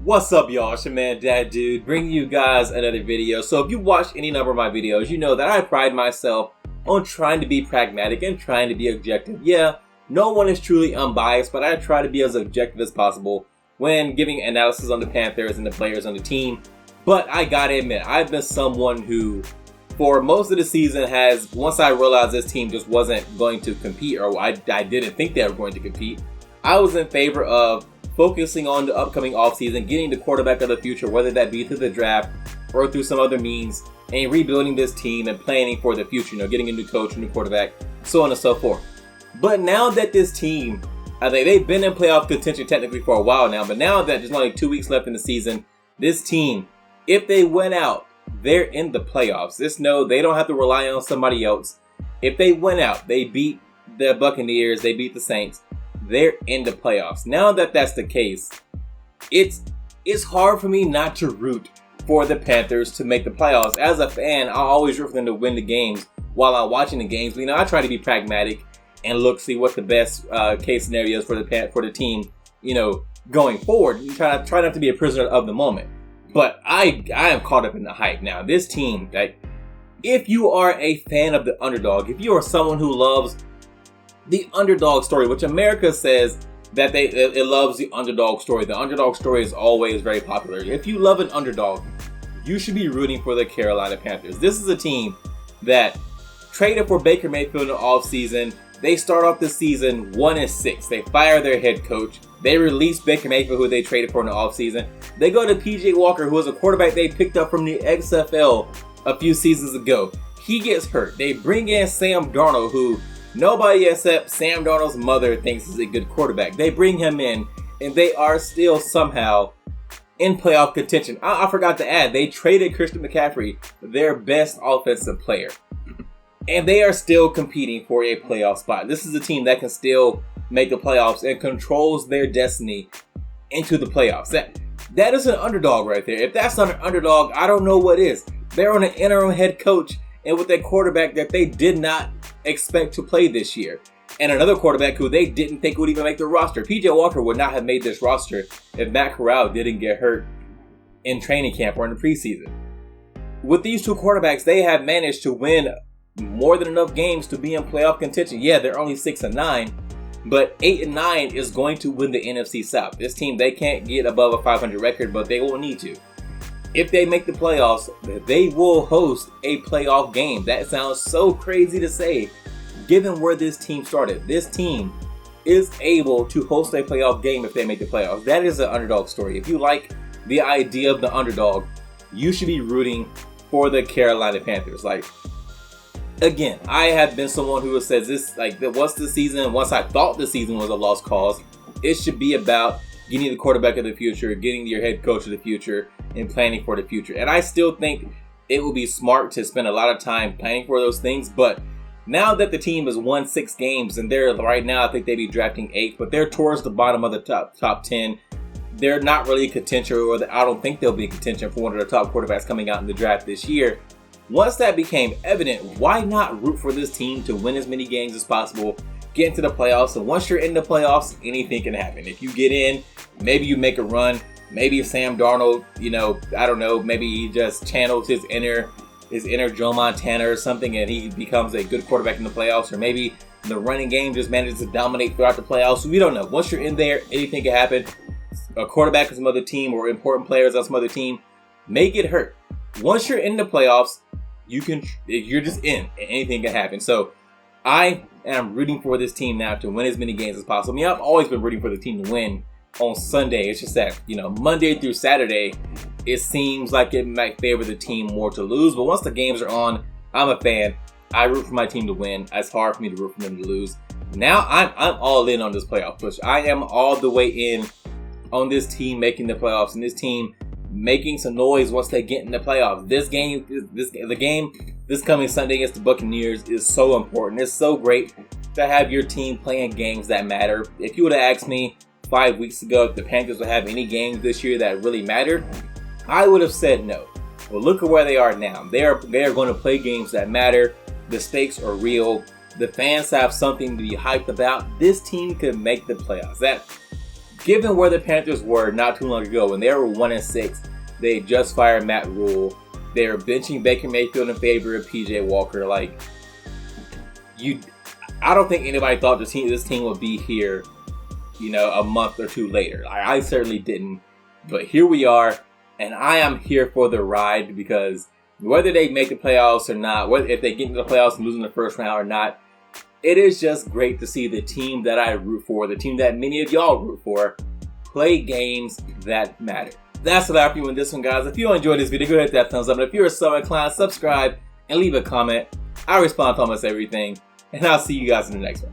What's up, y'all? It's your man, Dad Dude, bringing you guys another video. So if you watch any number of my videos, you know that I pride myself on trying to be pragmatic and trying to be objective. Yeah, no one is truly unbiased, but I try to be as objective as possible when giving analysis on the Panthers and the players on the team. But I gotta admit, I've been someone who, for most of the season, once I realized this team just wasn't going to compete, or I didn't think they were going to compete, I was in favor of focusing on the upcoming offseason, getting the quarterback of the future, whether that be through the draft or through some other means, and rebuilding this team and planning for the future, getting a new coach, a new quarterback, so on and so forth. But now that this team, I think they've been in playoff contention technically for a while now, but now that there's only 2 weeks left in the season, this team, if they win out, they're in the playoffs. Just know they don't have to rely on somebody else. If they win out, they beat the Buccaneers, they beat the Saints, they're in the playoffs. Now that that's the case, it's hard for me not to root for the Panthers to make the playoffs. As a fan, I always root for them to win the games while I'm watching the games. But, I try to be pragmatic and see what the best case scenario is for the team, going forward. You try not to be a prisoner of the moment. But I am caught up in the hype now. This team, if you are a fan of the underdog, if you are someone who loves the underdog story, which America says that it loves the underdog story. The underdog story is always very popular. If you love an underdog, you should be rooting for the Carolina Panthers. This is a team that traded for Baker Mayfield in the offseason. They start off the season 1-6. They fire their head coach. They release Baker Mayfield, who they traded for in the offseason. They go to P.J. Walker, who was a quarterback they picked up from the XFL a few seasons ago. He gets hurt. They bring in Sam Darnold, who nobody except Sam Darnold's mother thinks is a good quarterback. They bring him in, and they are still somehow in playoff contention. I forgot to add, they traded Christian McCaffrey, their best offensive player. And they are still competing for a playoff spot. This is a team that can still make the playoffs and controls their destiny into the playoffs. That is an underdog right there. If that's not an underdog, I don't know what is. They're on an interim head coach and with a quarterback that they did not expect to play this year. And another quarterback who they didn't think would even make the roster. P.J. Walker would not have made this roster if Matt Corral didn't get hurt in training camp or in the preseason. With these two quarterbacks, they have managed to win more than enough games to be in playoff contention. Yeah, they're only 6-9, but 8-9 is going to win the NFC South. This team, they can't get above a 500 record, but they will need to. If they make the playoffs, they will host a playoff game. That sounds so crazy to say, given where this team started. This team is able to host a playoff game if they make the playoffs. That is an underdog story. If you like the idea of the underdog, you should be rooting for the Carolina Panthers. Again, I have been someone who has said this, once I thought the season was a lost cause, it should be about getting the quarterback of the future, getting your head coach of the future, and planning for the future. And I still think it would be smart to spend a lot of time planning for those things. But now that the team has won 6 games, and they're right now, I think they'd be drafting 8, but they're towards the bottom of the top 10. They're not really a contention, I don't think they'll be a contention for one of the top quarterbacks coming out in the draft this year. Once that became evident, why not root for this team to win as many games as possible, get into the playoffs, and once you're in the playoffs, anything can happen. If you get in, maybe you make a run, maybe Sam Darnold, I don't know, maybe he just channels his inner Joe Montana or something, and he becomes a good quarterback in the playoffs, or maybe the running game just manages to dominate throughout the playoffs. We don't know. Once you're in there, anything can happen. A quarterback of some other team or important players on some other team may get hurt. Once you're in the playoffs, you're just in, and anything can happen. So I am rooting for this team now to win as many games as possible. I've always been rooting for the team to win on Sunday. It's just that, Monday through Saturday, it seems like it might favor the team more to lose. But once the games are on, I'm a fan. I root for my team to win. It's hard for me to root for them to lose. Now I'm all in on this playoff push. I am all the way in on this team making the playoffs, and this team making some noise once they get in the playoffs. The game this coming Sunday against the Buccaneers is so important. It's so great to have your team playing games that matter. If you would have asked me 5 weeks ago if the Panthers would have any games this year that really mattered, I would have said no. Well, look at where they are now. They are going to play games that matter. The stakes are real. The fans have something to be hyped about. This team could make the playoffs. given where the Panthers were not too long ago when they were 1-6, they just fired Matt Rule. They were benching Baker Mayfield in favor of PJ Walker. Like, I don't think anybody thought this team would be here, you know, a month or two later. I certainly didn't. But here we are, and I am here for the ride, because whether they make the playoffs or not, whether if they get into the playoffs and lose in the first round or not, it is just great to see the team that I root for, the team that many of y'all root for, play games that matter. That's a wrap for you in this one, guys. If you enjoyed this video, go ahead and hit that thumbs up. And if you're so inclined, subscribe and leave a comment. I respond to almost everything. And I'll see you guys in the next one.